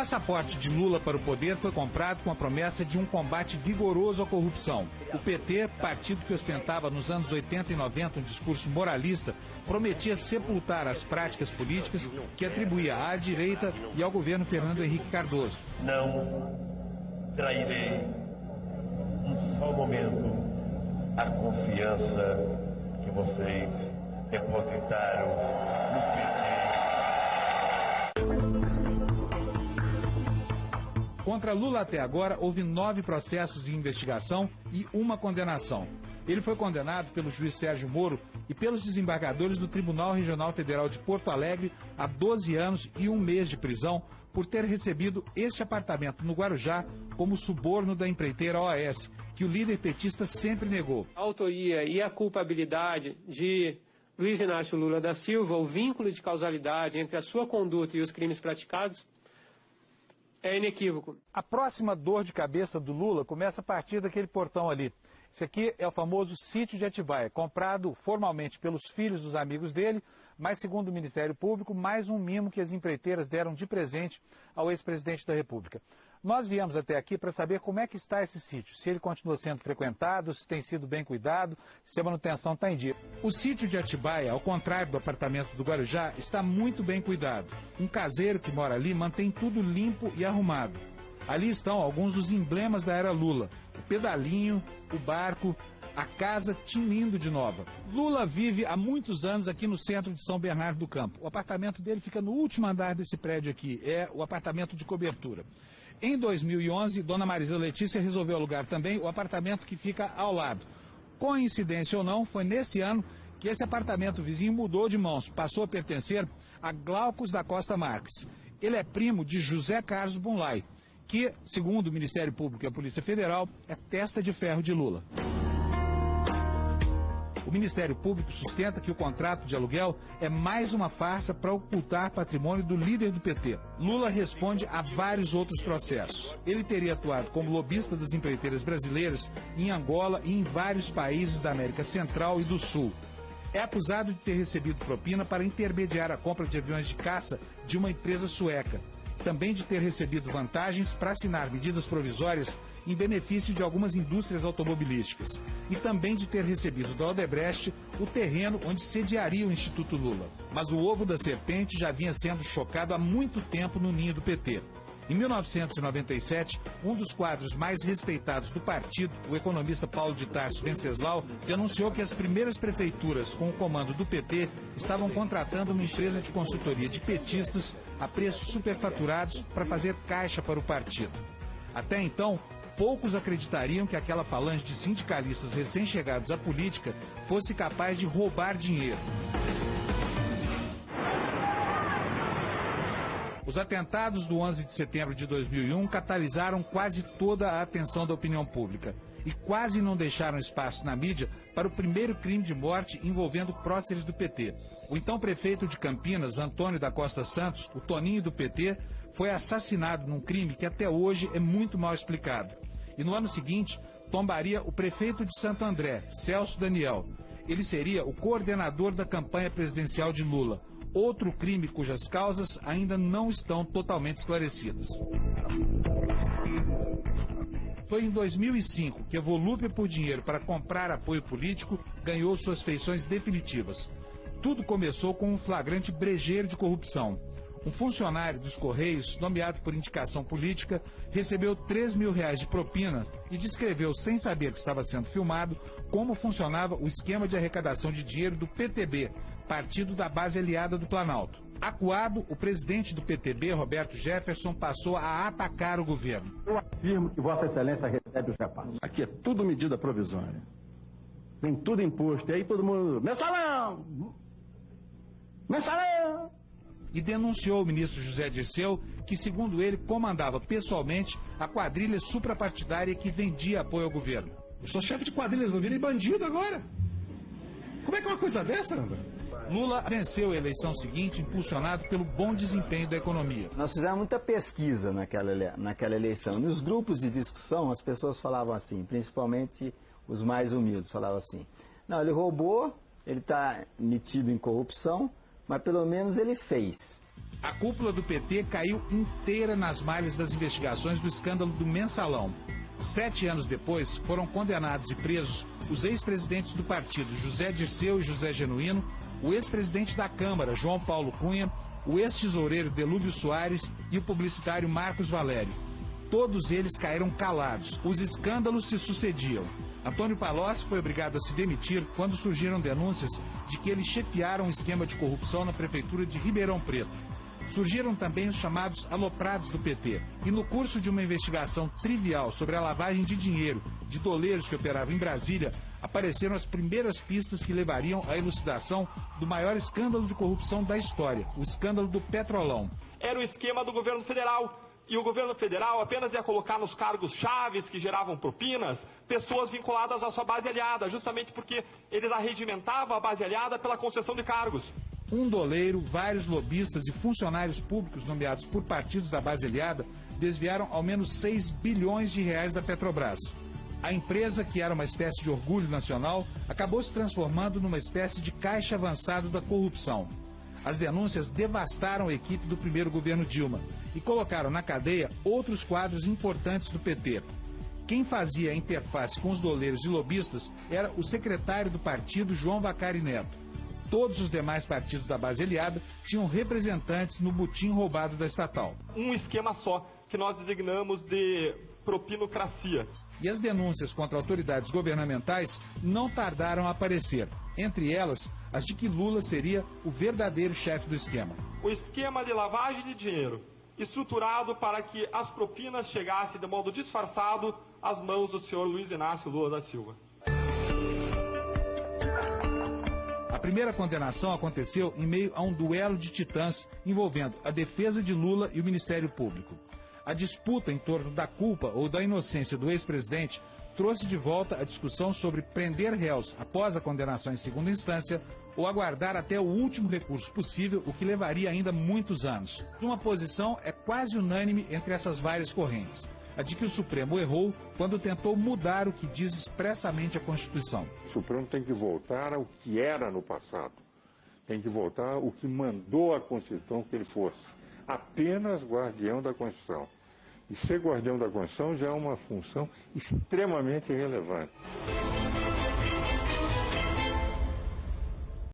passaporte de Lula para o poder foi comprado com a promessa de um combate vigoroso à corrupção. O PT, partido que ostentava nos anos 80 e 90 um discurso moralista, prometia sepultar as práticas políticas que atribuía à direita e ao governo Fernando Henrique Cardoso. Não trairei um só momento a confiança que vocês depositaram no PT. Contra Lula até agora, houve 9 processos de investigação e uma condenação. Ele foi condenado pelo juiz Sérgio Moro e pelos desembargadores do Tribunal Regional Federal de Porto Alegre a 12 anos e 1 mês de prisão por ter recebido este apartamento no Guarujá como suborno da empreiteira OAS, que o líder petista sempre negou. A autoria e a culpabilidade de Luiz Inácio Lula da Silva, o vínculo de causalidade entre a sua conduta e os crimes praticados, é inequívoco. A próxima dor de cabeça do Lula começa a partir daquele portão ali. Esse aqui é o famoso sítio de Atibaia, comprado formalmente pelos filhos dos amigos dele, mas, segundo o Ministério Público, mais um mimo que as empreiteiras deram de presente ao ex-presidente da República. Nós viemos até aqui para saber como é que está esse sítio, se ele continua sendo frequentado, se tem sido bem cuidado, se a manutenção está em dia. O sítio de Atibaia, ao contrário do apartamento do Guarujá, está muito bem cuidado. Um caseiro que mora ali mantém tudo limpo e arrumado. Ali estão alguns dos emblemas da era Lula: o pedalinho, o barco, a casa tinindo de nova. Lula vive há muitos anos aqui no centro de São Bernardo do Campo. O apartamento dele fica no último andar desse prédio aqui, é o apartamento de cobertura. Em 2011, Dona Marisa Letícia resolveu alugar também o apartamento que fica ao lado. Coincidência ou não, foi nesse ano que esse apartamento vizinho mudou de mãos, passou a pertencer a Glaucus da Costa Marques. Ele é primo de José Carlos Bunlai, que, segundo o Ministério Público e a Polícia Federal, é testa de ferro de Lula. O Ministério Público sustenta que o contrato de aluguel é mais uma farsa para ocultar patrimônio do líder do PT. Lula responde a vários outros processos. Ele teria atuado como lobista das empreiteiras brasileiras em Angola e em vários países da América Central e do Sul. É acusado de ter recebido propina para intermediar a compra de aviões de caça de uma empresa sueca. Também de ter recebido vantagens para assinar medidas provisórias em benefício de algumas indústrias automobilísticas. E também de ter recebido da Odebrecht o terreno onde sediaria o Instituto Lula. Mas o ovo da serpente já vinha sendo chocado há muito tempo no ninho do PT. Em 1997, um dos quadros mais respeitados do partido, o economista Paulo de Tarso Venceslau, anunciou que as primeiras prefeituras com o comando do PT estavam contratando uma empresa de consultoria de petistas a preços superfaturados para fazer caixa para o partido. Até então, poucos acreditariam que aquela falange de sindicalistas recém-chegados à política fosse capaz de roubar dinheiro. Os atentados do 11 de setembro de 2001 catalisaram quase toda a atenção da opinião pública e quase não deixaram espaço na mídia para o primeiro crime de morte envolvendo próceres do PT. O então prefeito de Campinas, Antônio da Costa Santos, o Toninho do PT, foi assassinado num crime que até hoje é muito mal explicado. E no ano seguinte, tombaria o prefeito de Santo André, Celso Daniel. Ele seria o coordenador da campanha presidencial de Lula. Outro crime cujas causas ainda não estão totalmente esclarecidas. Foi em 2005 que a volúpia por dinheiro para comprar apoio político ganhou suas feições definitivas. Tudo começou com um flagrante brejeiro de corrupção. Um funcionário dos Correios, nomeado por indicação política, recebeu R$3 mil de propina e descreveu, sem saber que estava sendo filmado, como funcionava o esquema de arrecadação de dinheiro do PTB, partido da base aliada do Planalto. Acuado, o presidente do PTB, Roberto Jefferson, passou a atacar o governo. Eu afirmo que Vossa Excelência recebe os repassos. Aqui é tudo medida provisória. Vem tudo imposto. E aí todo mundo... Mensalão! Mensalão! E denunciou o ministro José Dirceu, que, segundo ele, comandava pessoalmente a quadrilha suprapartidária que vendia apoio ao governo. Eu sou chefe de quadrilhas, não virei bandido agora? Como é que é uma coisa dessa, Nanda? Lula venceu a eleição seguinte, impulsionado pelo bom desempenho da economia. Nós fizemos muita pesquisa naquela eleição. Nos grupos de discussão, as pessoas falavam assim, principalmente os mais humildes, falavam assim: não, ele roubou, ele está metido em corrupção, mas pelo menos ele fez. A cúpula do PT caiu inteira nas malhas das investigações do escândalo do Mensalão. 7 anos depois, foram condenados e presos os ex-presidentes do partido, José Dirceu e José Genuíno, o ex-presidente da Câmara, João Paulo Cunha, o ex-tesoureiro Delúbio Soares e o publicitário Marcos Valério. Todos eles caíram calados. Os escândalos se sucediam. Antônio Palocci foi obrigado a se demitir quando surgiram denúncias de que ele chefiara um esquema de corrupção na prefeitura de Ribeirão Preto. Surgiram também os chamados aloprados do PT. E no curso de uma investigação trivial sobre a lavagem de dinheiro de doleiros que operavam em Brasília, apareceram as primeiras pistas que levariam à elucidação do maior escândalo de corrupção da história, o escândalo do Petrolão. Era o esquema do governo federal. E o governo federal apenas ia colocar nos cargos chaves que geravam propinas pessoas vinculadas à sua base aliada, justamente porque eles arregimentavam a base aliada pela concessão de cargos. Um doleiro, vários lobistas e funcionários públicos nomeados por partidos da base aliada desviaram ao menos 6 bilhões de reais da Petrobras. A empresa, que era uma espécie de orgulho nacional, acabou se transformando numa espécie de caixa avançado da corrupção. As denúncias devastaram a equipe do primeiro governo Dilma e colocaram na cadeia outros quadros importantes do PT. Quem fazia a interface com os doleiros e lobistas era o secretário do partido, João Vacari Neto. Todos os demais partidos da base aliada tinham representantes no butim roubado da estatal. Um esquema só, que nós designamos de propinocracia. E as denúncias contra autoridades governamentais não tardaram a aparecer. Entre elas, as de que Lula seria o verdadeiro chefe do esquema. O esquema de lavagem de dinheiro, estruturado para que as propinas chegassem de modo disfarçado às mãos do senhor Luiz Inácio Lula da Silva. A primeira condenação aconteceu em meio a um duelo de titãs envolvendo a defesa de Lula e o Ministério Público. A disputa em torno da culpa ou da inocência do ex-presidente trouxe de volta a discussão sobre prender réus após a condenação em segunda instância ou aguardar até o último recurso possível, o que levaria ainda muitos anos. Uma posição é quase unânime entre essas várias correntes. A de que o Supremo errou quando tentou mudar o que diz expressamente a Constituição. O Supremo tem que voltar ao que era no passado. Tem que voltar ao que mandou a Constituição que ele fosse. Apenas guardião da Constituição. E ser guardião da Constituição já é uma função extremamente relevante.